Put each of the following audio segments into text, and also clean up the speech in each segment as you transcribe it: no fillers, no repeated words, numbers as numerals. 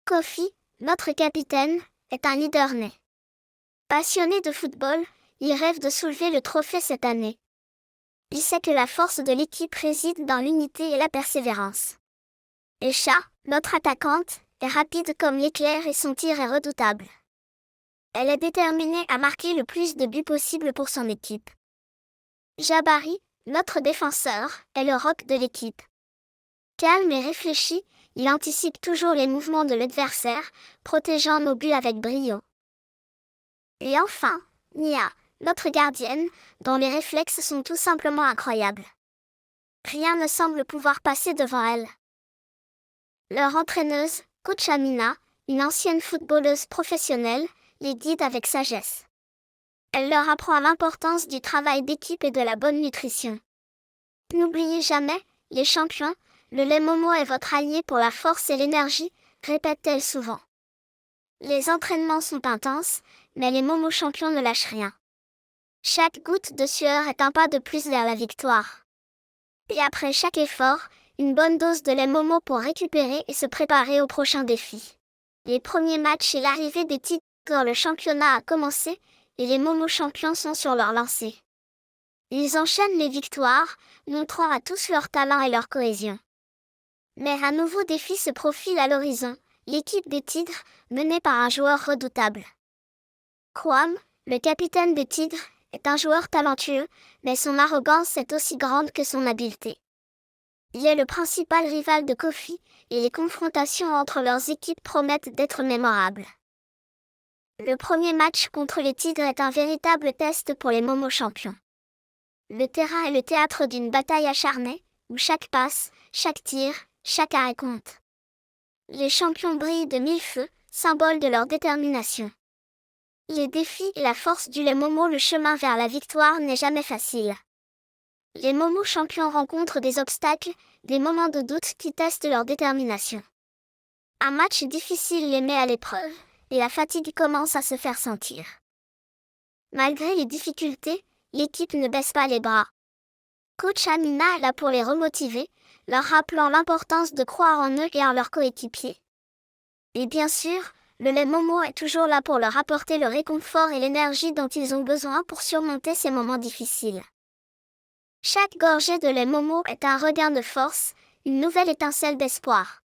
Kofi, notre capitaine, est un leader né. Passionné de football, il rêve de soulever le trophée cette année. Il sait que la force de l'équipe réside dans l'unité et la persévérance. Esha, notre attaquante, est rapide comme l'éclair et son tir est redoutable. Elle est déterminée à marquer le plus de buts possible pour son équipe. Jabari, notre défenseur, est le roc de l'équipe. Calme et réfléchi, il anticipe toujours les mouvements de l'adversaire, protégeant nos buts avec brio. Et enfin, Nia, notre gardienne, dont les réflexes sont tout simplement incroyables. Rien ne semble pouvoir passer devant elle. Leur entraîneuse, Coach Amina, une ancienne footballeuse professionnelle, les guide avec sagesse. Elle leur apprend l'importance du travail d'équipe et de la bonne nutrition. N'oubliez jamais, les champions, le lait Momo est votre allié pour la force et l'énergie, répète-t-elle souvent. Les entraînements sont intenses, mais les Momo champions ne lâchent rien. Chaque goutte de sueur est un pas de plus vers la victoire. Et après chaque effort, une bonne dose de lait Momo pour récupérer et se préparer au prochain défi. Les premiers matchs et l'arrivée des titres dans le championnat a commencé, et les Momo champions sont sur leur lancée. Ils enchaînent les victoires, montrant à tous leur talent et leur cohésion. Mais un nouveau défi se profile à l'horizon, l'équipe des Tigres, menée par un joueur redoutable. Kwam, le capitaine des Tigres, est un joueur talentueux, mais son arrogance est aussi grande que son habileté. Il est le principal rival de Kofi, et les confrontations entre leurs équipes promettent d'être mémorables. Le premier match contre les Tigres est un véritable test pour les Momo champions. Le terrain est le théâtre d'une bataille acharnée, où chaque passe, chaque tir, chaque arrêt compte. Les champions brillent de mille feux, symbole de leur détermination. Les défis et la force du lait Momo, le chemin vers la victoire n'est jamais facile. Les Momo champions rencontrent des obstacles, des moments de doute qui testent leur détermination. Un match difficile les met à l'épreuve, et la fatigue commence à se faire sentir. Malgré les difficultés, l'équipe ne baisse pas les bras. Coach Amina est là pour les remotiver, leur rappelant l'importance de croire en eux et en leurs coéquipiers. Et bien sûr, le lait Momo est toujours là pour leur apporter le réconfort et l'énergie dont ils ont besoin pour surmonter ces moments difficiles. Chaque gorgée de lait Momo est un regain de force, une nouvelle étincelle d'espoir.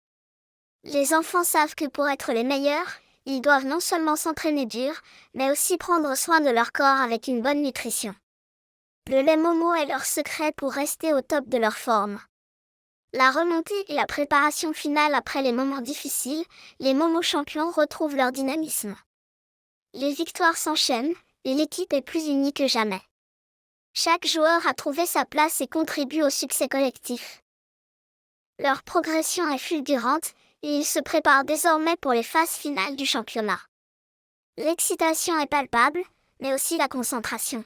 Les enfants savent que pour être les meilleurs, ils doivent non seulement s'entraîner dur, mais aussi prendre soin de leur corps avec une bonne nutrition. Le lait Momo est leur secret pour rester au top de leur forme. La remontée et la préparation finale après les moments difficiles, les Momo champions retrouvent leur dynamisme. Les victoires s'enchaînent, et l'équipe est plus unie que jamais. Chaque joueur a trouvé sa place et contribue au succès collectif. Leur progression est fulgurante, et ils se préparent désormais pour les phases finales du championnat. L'excitation est palpable, mais aussi la concentration.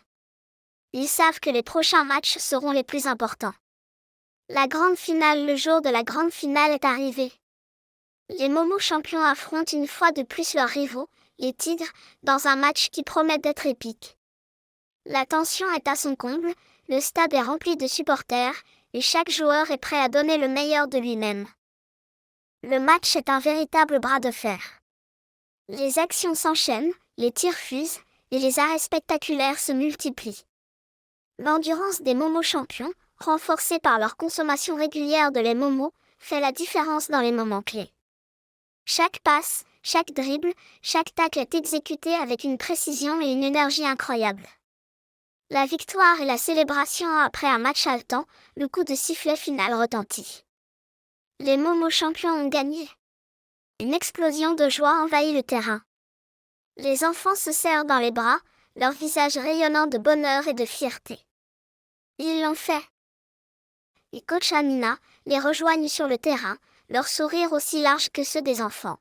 Ils savent que les prochains matchs seront les plus importants. La grande finale, le jour de la grande finale est arrivé. Les Momo champions affrontent une fois de plus leurs rivaux, les Tigres, dans un match qui promet d'être épique. La tension est à son comble, le stade est rempli de supporters, et chaque joueur est prêt à donner le meilleur de lui-même. Le match est un véritable bras de fer. Les actions s'enchaînent, les tirs fusent, et les arrêts spectaculaires se multiplient. L'endurance des Momo champions, renforcée par leur consommation régulière de lait Momo, fait la différence dans les moments clés. Chaque passe, chaque dribble, chaque tacle est exécuté avec une précision et une énergie incroyables. La victoire et la célébration après un match haletant, le coup de sifflet final retentit. Les Momo champions ont gagné. Une explosion de joie envahit le terrain. Les enfants se serrent dans les bras, leurs visages rayonnant de bonheur et de fierté. Ils l'ont fait. Et Coach Amina les rejoignent sur le terrain, leur sourire aussi large que ceux des enfants.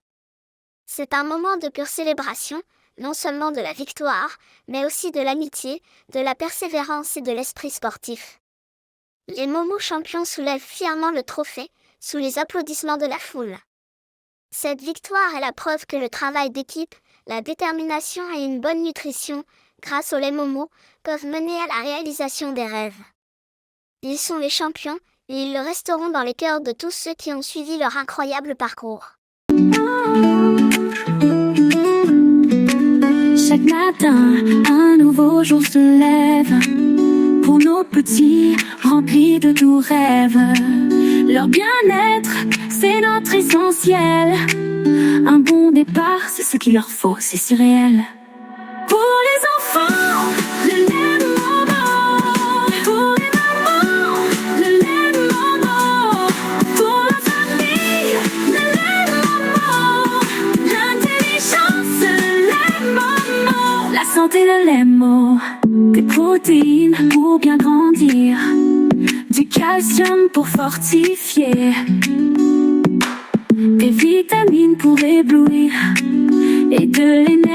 C'est un moment de pure célébration, non seulement de la victoire, mais aussi de l'amitié, de la persévérance et de l'esprit sportif. Les Momo champions soulèvent fièrement le trophée, sous les applaudissements de la foule. Cette victoire est la preuve que le travail d'équipe, la détermination et une bonne nutrition, grâce au lait Momo, peuvent mener à la réalisation des rêves. Ils sont les champions, et ils le resteront dans les cœurs de tous ceux qui ont suivi leur incroyable parcours. matin, un nouveau jour se lève. Pour nos petits, remplis de doux rêves. Leur bien-être, c'est notre essentiel. Un bon départ, c'est ce qu'il leur faut, c'est si réel. Pour les enfants, le lait Momo. Pour les mamans, le lait Momo. Pour la famille, le lait Momo. L'intelligence, le lait Momo. La santé, le lait Momo. Des protéines pour bien grandir, du calcium pour fortifier, des vitamines pour éblouir et de l'énergie.